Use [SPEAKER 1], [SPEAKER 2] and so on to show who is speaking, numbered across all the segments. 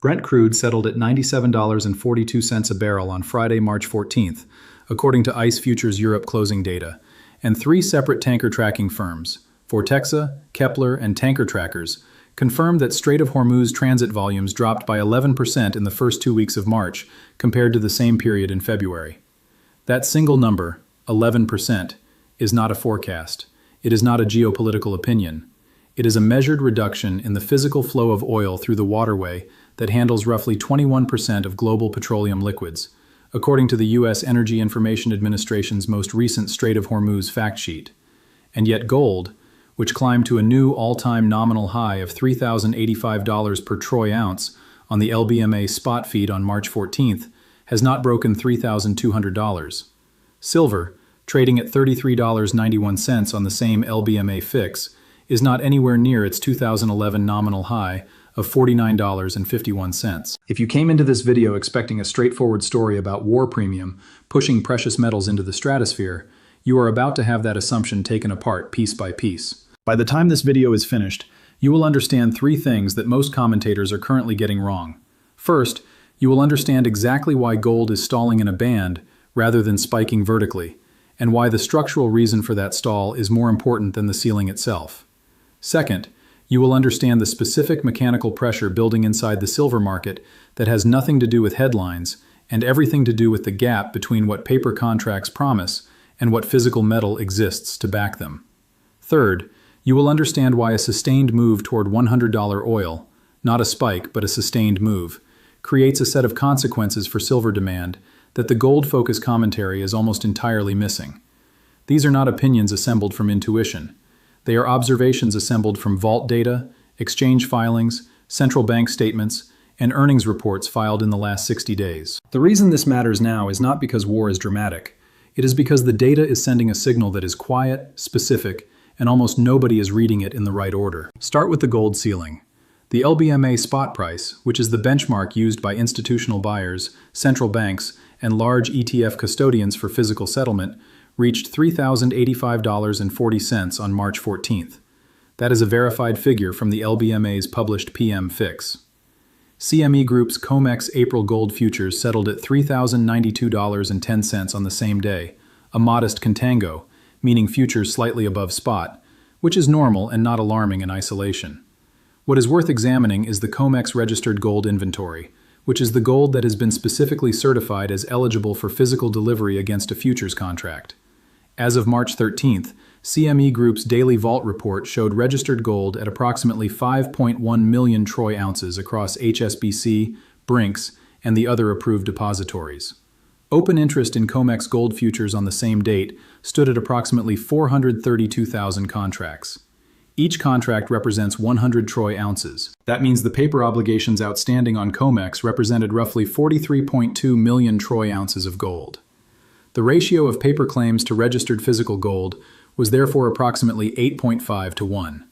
[SPEAKER 1] Brent crude settled at $97.42 a barrel on Friday, March 14th, according to ICE Futures Europe closing data, and three separate tanker tracking firms, Vortexa, Kepler, and Tanker Trackers, confirmed that Strait of Hormuz transit volumes dropped by 11% in the first 2 weeks of March compared to the same period in February. That single number, 11%, is not a forecast. It is not a geopolitical opinion. It is a measured reduction in the physical flow of oil through the waterway that handles roughly 21% of global petroleum liquids, according to the U.S. Energy Information Administration's most recent Strait of Hormuz fact sheet. And yet gold, which climbed to a new all-time nominal high of $3,085 per troy ounce on the LBMA spot feed on March 14th, has not broken $3,200. Silver, trading at $33.91 on the same LBMA fix, is not anywhere near its 2011 nominal high of $49.51. If you came into this video expecting a straightforward story about war premium pushing precious metals into the stratosphere, you are about to have that assumption taken apart piece by piece. By the time this video is finished, you will understand three things that most commentators are currently getting wrong. First, you will understand exactly why gold is stalling in a band rather than spiking vertically, and why the structural reason for that stall is more important than the ceiling itself. Second, you will understand the specific mechanical pressure building inside the silver market that has nothing to do with headlines and everything to do with the gap between what paper contracts promise and what physical metal exists to back them. Third, you will understand why a sustained move toward $100 oil, not a spike but a sustained move, creates a set of consequences for silver demand that the gold-focused commentary is almost entirely missing. These are not opinions assembled from intuition. They are observations assembled from vault data, exchange filings, central bank statements, and earnings reports filed in the last 60 days. The reason this matters now is not because war is dramatic. It is because the data is sending a signal that is quiet, specific, and almost nobody is reading it in the right order. Start with the gold ceiling. The LBMA spot price, which is the benchmark used by institutional buyers, central banks, and large ETF custodians for physical settlement, reached $3,085.40 on March 14th. That is a verified figure from the LBMA's published PM fix. CME Group's COMEX April gold futures settled at $3,092.10 on the same day, a modest contango, meaning futures slightly above spot, which is normal and not alarming in isolation. What is worth examining is the COMEX registered gold inventory, which is the gold that has been specifically certified as eligible for physical delivery against a futures contract. As of March 13th, CME Group's daily vault report showed registered gold at approximately 5.1 million troy ounces across HSBC, Brinks, and the other approved depositories. Open interest in COMEX gold futures on the same date stood at approximately 432,000 contracts. Each contract represents 100 troy ounces. That means the paper obligations outstanding on COMEX represented roughly 43.2 million troy ounces of gold. The ratio of paper claims to registered physical gold was therefore approximately 8.5 to 1.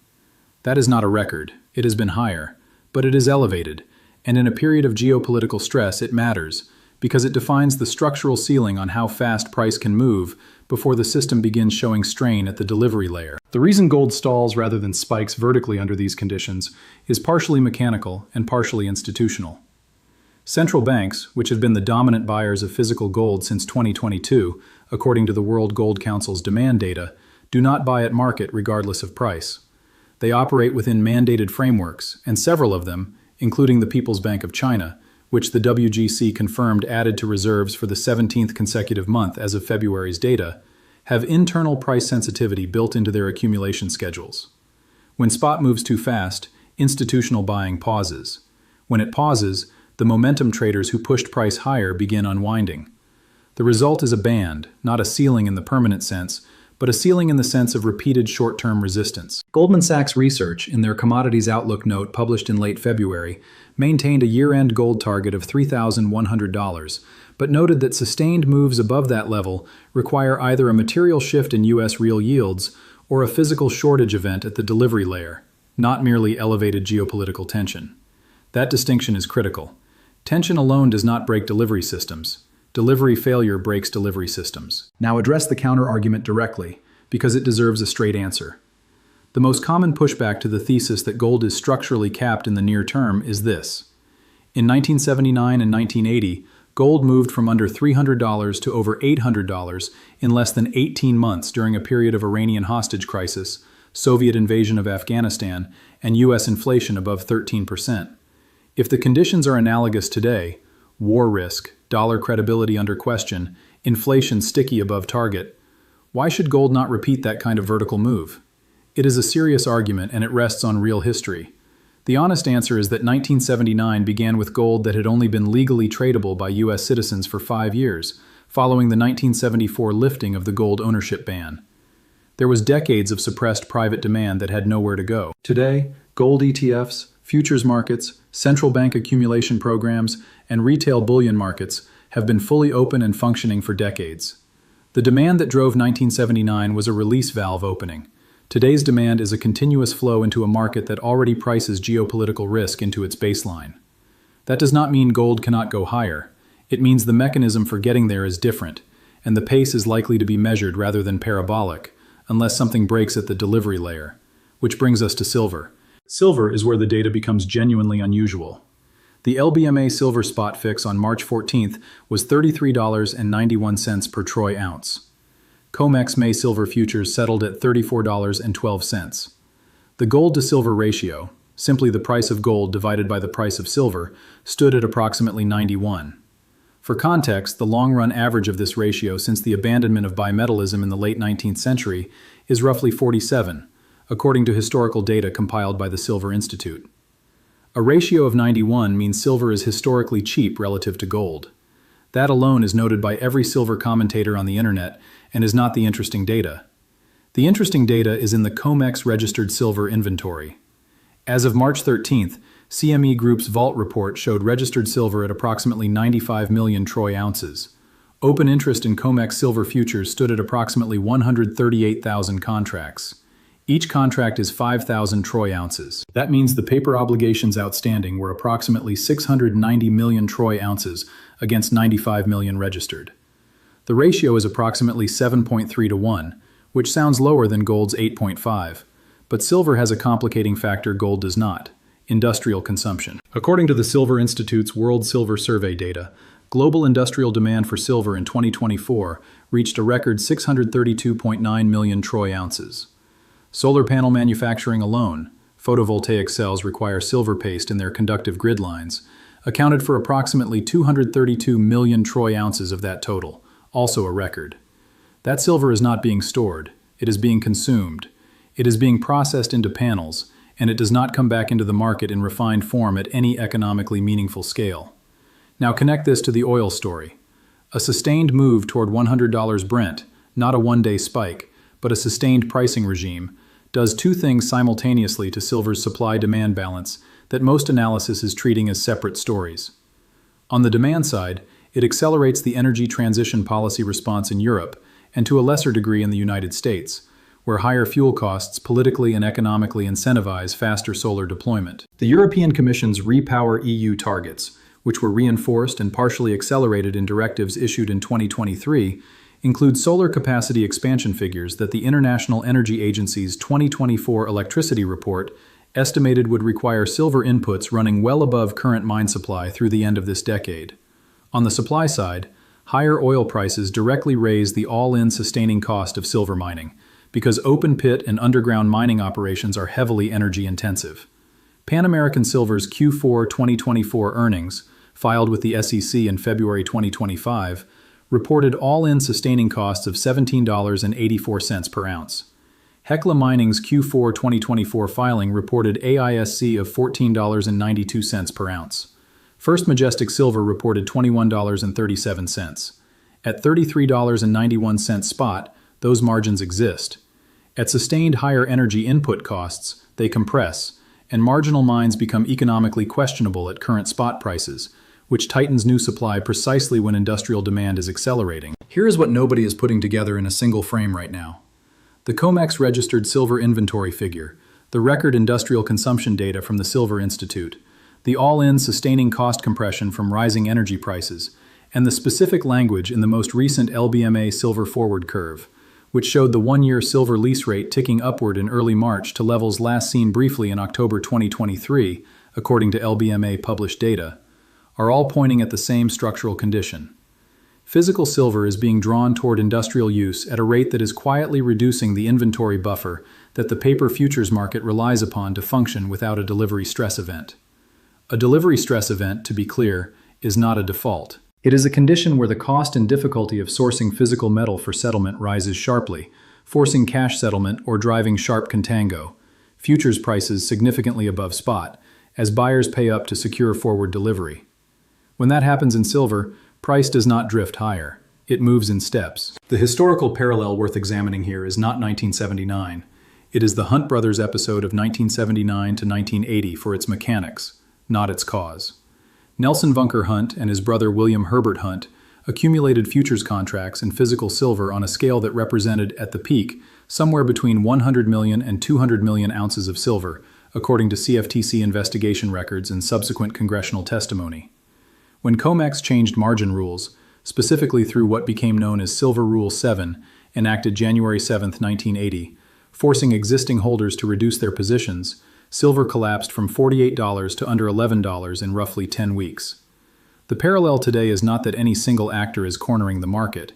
[SPEAKER 1] That is not a record. It has been higher, but it is elevated, and in a period of geopolitical stress it matters, because it defines the structural ceiling on how fast price can move before the system begins showing strain at the delivery layer. The reason gold stalls rather than spikes vertically under these conditions is partially mechanical and partially institutional. Central banks, which have been the dominant buyers of physical gold since 2022, according to the World Gold Council's demand data, do not buy at market regardless of price. They operate within mandated frameworks, and several of them, including the People's Bank of China, which the WGC confirmed added to reserves for the 17th consecutive month as of February's data, have internal price sensitivity built into their accumulation schedules. When spot moves too fast, institutional buying pauses. When it pauses, the momentum traders who pushed price higher begin unwinding. The result is a band, not a ceiling in the permanent sense, but a ceiling in the sense of repeated short-term resistance. Goldman Sachs Research, in their Commodities Outlook note published in late February, maintained a year-end gold target of $3,100, but noted that sustained moves above that level require either a material shift in U.S. real yields or a physical shortage event at the delivery layer, not merely elevated geopolitical tension. That distinction is critical. Tension alone does not break delivery systems. Delivery failure breaks delivery systems. Now address the counter-argument directly, because it deserves a straight answer. The most common pushback to the thesis that gold is structurally capped in the near term is this. In 1979 and 1980, gold moved from under $300 to over $800 in less than 18 months during a period of Iranian hostage crisis, Soviet invasion of Afghanistan, and U.S. inflation above 13%. If the conditions are analogous today, war risk, dollar credibility under question, inflation sticky above target, why should gold not repeat that kind of vertical move? It is a serious argument and it rests on real history. The honest answer is that 1979 began with gold that had only been legally tradable by U.S. citizens for 5 years, following the 1974 lifting of the gold ownership ban. There was decades of suppressed private demand that had nowhere to go. Today, gold ETFs, futures markets, central bank accumulation programs, and retail bullion markets have been fully open and functioning for decades. The demand that drove 1979 was a release valve opening. Today's demand is a continuous flow into a market that already prices geopolitical risk into its baseline. That does not mean gold cannot go higher. It means the mechanism for getting there is different, and the pace is likely to be measured rather than parabolic, unless something breaks at the delivery layer. Which brings us to silver. Silver is where the data becomes genuinely unusual. The LBMA silver spot fix on March 14th was $33.91 per troy ounce. COMEX May silver futures settled at $34.12. The gold-to-silver ratio, simply the price of gold divided by the price of silver, stood at approximately 91. For context, the long-run average of this ratio since the abandonment of bimetallism in the late 19th century is roughly 47, according to historical data compiled by the Silver Institute. A ratio of 91 means silver is historically cheap relative to gold. That alone is noted by every silver commentator on the internet and is not the interesting data. The interesting data is in the COMEX registered silver inventory. As of March 13th, CME Group's Vault report showed registered silver at approximately 95 million troy ounces. Open interest in COMEX silver futures stood at approximately 138,000 contracts. Each contract is 5,000 troy ounces. That means the paper obligations outstanding were approximately 690 million troy ounces against 95 million registered. The ratio is approximately 7.3 to 1, which sounds lower than gold's 8.5, but silver has a complicating factor gold does not: industrial consumption. According to the Silver Institute's World Silver Survey data, global industrial demand for silver in 2024 reached a record 632.9 million troy ounces. Solar panel manufacturing alone, photovoltaic cells require silver paste in their conductive grid lines, accounted for approximately 232 million troy ounces of that total, also a record. That silver is not being stored, it is being consumed. It is being processed into panels, and it does not come back into the market in refined form at any economically meaningful scale. Now connect this to the oil story. A sustained move toward $100 Brent, not a one-day spike, but a sustained pricing regime, does two things simultaneously to silver's supply-demand balance that most analysis is treating as separate stories. On the demand side, it accelerates the energy transition policy response in Europe, and to a lesser degree in the United States, where higher fuel costs politically and economically incentivize faster solar deployment. The European Commission's Repower EU targets, which were reinforced and partially accelerated in directives issued in 2023, include solar capacity expansion figures that the International Energy Agency's 2024 electricity report estimated would require silver inputs running well above current mine supply through the end of this decade. On the supply side, higher oil prices directly raise the all-in sustaining cost of silver mining, because open pit and underground mining operations are heavily energy intensive. Pan American Silver's Q4 2024 earnings, filed with the SEC in February 2025, reported all-in sustaining costs of $17.84 per ounce. Hecla Mining's Q4 2024 filing reported AISC of $14.92 per ounce. First Majestic Silver reported $21.37. At $33.91 spot, those margins exist. At sustained higher energy input costs, they compress, and marginal mines become economically questionable at current spot prices, which tightens new supply precisely when industrial demand is accelerating. Here is what nobody is putting together in a single frame right now. The COMEX registered silver inventory figure, the record industrial consumption data from the Silver Institute, the all-in sustaining cost compression from rising energy prices, and the specific language in the most recent LBMA silver forward curve, which showed the one-year silver lease rate ticking upward in early March to levels last seen briefly in October 2023, according to LBMA published data, are all pointing at the same structural condition. Physical silver is being drawn toward industrial use at a rate that is quietly reducing the inventory buffer that the paper futures market relies upon to function without a delivery stress event. A delivery stress event, to be clear, is not a default. It is a condition where the cost and difficulty of sourcing physical metal for settlement rises sharply, forcing cash settlement or driving sharp contango, futures prices significantly above spot, as buyers pay up to secure forward delivery. When that happens in silver, price does not drift higher. It moves in steps. The historical parallel worth examining here is not 1979. It is the Hunt brothers episode of 1979 to 1980 for its mechanics, not its cause. Nelson Bunker Hunt and his brother William Herbert Hunt accumulated futures contracts in physical silver on a scale that represented, at the peak, somewhere between 100 million and 200 million ounces of silver, according to CFTC investigation records and subsequent congressional testimony. When COMEX changed margin rules, specifically through what became known as Silver Rule 7, enacted January 7, 1980, forcing existing holders to reduce their positions, silver collapsed from $48 to under $11 in roughly 10 weeks. The parallel today is not that any single actor is cornering the market.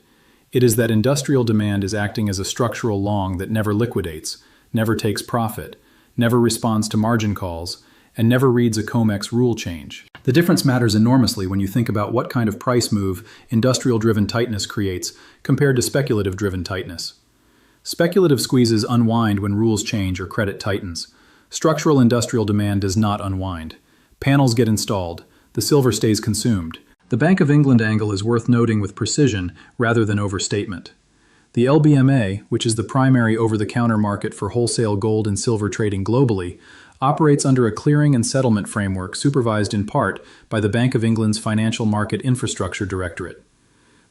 [SPEAKER 1] It is that industrial demand is acting as a structural long that never liquidates, never takes profit, never responds to margin calls, and never reads a COMEX rule change. The difference matters enormously when you think about what kind of price move industrial-driven tightness creates compared to speculative-driven tightness. Speculative squeezes unwind when rules change or credit tightens. Structural industrial demand does not unwind. Panels get installed. The silver stays consumed. The Bank of England angle is worth noting with precision rather than overstatement. The LBMA, which is the primary over-the-counter market for wholesale gold and silver trading globally, operates under a clearing and settlement framework supervised in part by the Bank of England's Financial Market Infrastructure Directorate.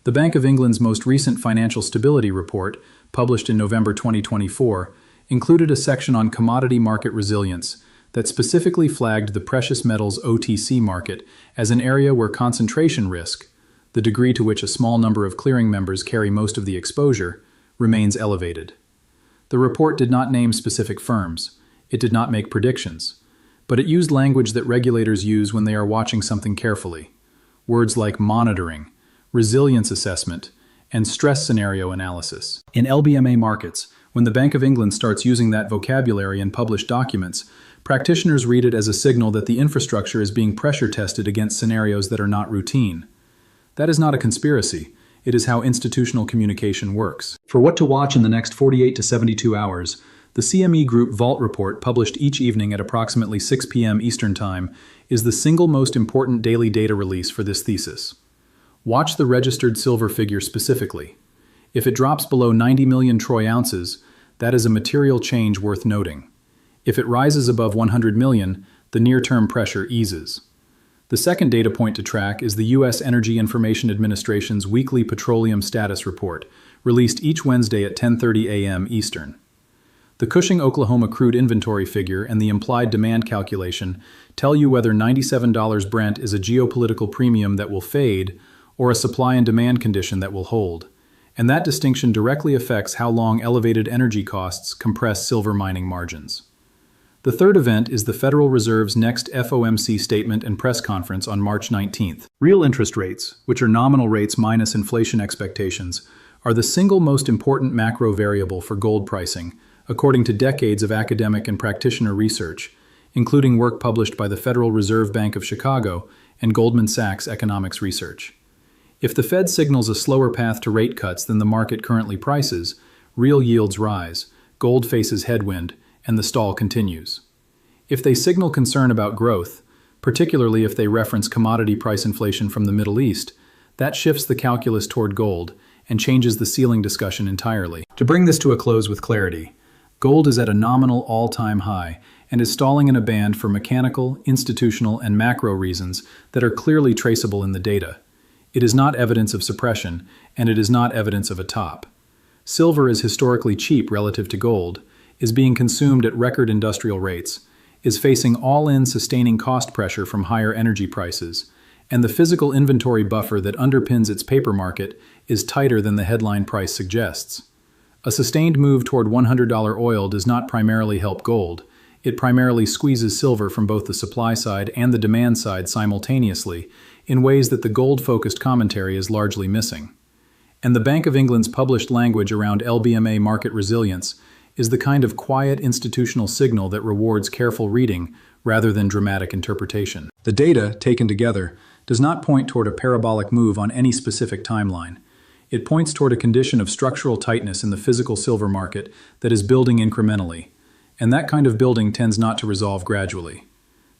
[SPEAKER 1] The Bank of England's most recent Financial Stability Report, published in November 2024, included a section on commodity market resilience that specifically flagged the precious metals OTC market as an area where concentration risk, the degree to which a small number of clearing members carry most of the exposure, remains elevated. The report did not name specific firms. It did not make predictions, but it used language that regulators use when they are watching something carefully. Words like monitoring, resilience assessment, and stress scenario analysis. In LBMA markets, when the Bank of England starts using that vocabulary in published documents, practitioners read it as a signal that the infrastructure is being pressure tested against scenarios that are not routine. That is not a conspiracy. It is how institutional communication works. For what to watch in the next 48 to 72 hours, the CME Group Vault report, published each evening at approximately 6 p.m. Eastern Time, is the single most important daily data release for this thesis. Watch the registered silver figure specifically. If it drops below 90 million troy ounces, that is a material change worth noting. If it rises above 100 million, the near-term pressure eases. The second data point to track is the U.S. Energy Information Administration's weekly petroleum status report, released each Wednesday at 10:30 a.m. Eastern. The Cushing, Oklahoma crude inventory figure and the implied demand calculation tell you whether $97 Brent is a geopolitical premium that will fade or a supply and demand condition that will hold. And that distinction directly affects how long elevated energy costs compress silver mining margins. The third event is the Federal Reserve's next FOMC statement and press conference on March 19th. Real interest rates, which are nominal rates minus inflation expectations, are the single most important macro variable for gold pricing, according to decades of academic and practitioner research, including work published by the Federal Reserve Bank of Chicago and Goldman Sachs Economics Research. If the Fed signals a slower path to rate cuts than the market currently prices, real yields rise, gold faces headwind, and the stall continues. If they signal concern about growth, particularly if they reference commodity price inflation from the Middle East, that shifts the calculus toward gold and changes the ceiling discussion entirely. To bring this to a close with clarity, gold is at a nominal all-time high and is stalling in a band for mechanical, institutional, and macro reasons that are clearly traceable in the data. It is not evidence of suppression, and it is not evidence of a top. Silver is historically cheap relative to gold, is being consumed at record industrial rates, is facing all-in sustaining cost pressure from higher energy prices, and the physical inventory buffer that underpins its paper market is tighter than the headline price suggests. A sustained move toward $100 oil does not primarily help gold. It primarily squeezes silver from both the supply side and the demand side simultaneously in ways that the gold-focused commentary is largely missing. And the Bank of England's published language around LBMA market resilience is the kind of quiet institutional signal that rewards careful reading rather than dramatic interpretation. The data, taken together, does not point toward a parabolic move on any specific timeline. It points toward a condition of structural tightness in the physical silver market that is building incrementally, and that kind of building tends not to resolve gradually.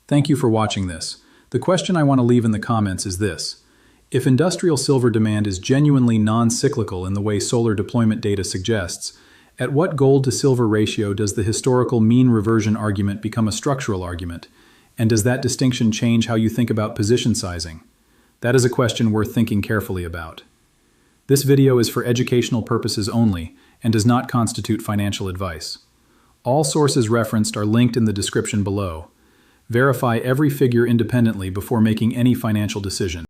[SPEAKER 1] Thank you for watching this. The question I want to leave in the comments is this: if industrial silver demand is genuinely non-cyclical in the way solar deployment data suggests, at what gold-to-silver ratio does the historical mean reversion argument become a structural argument? And does that distinction change how you think about position sizing? That is a question worth thinking carefully about. This video is for educational purposes only and does not constitute financial advice. All sources referenced are linked in the description below. Verify every figure independently before making any financial decision.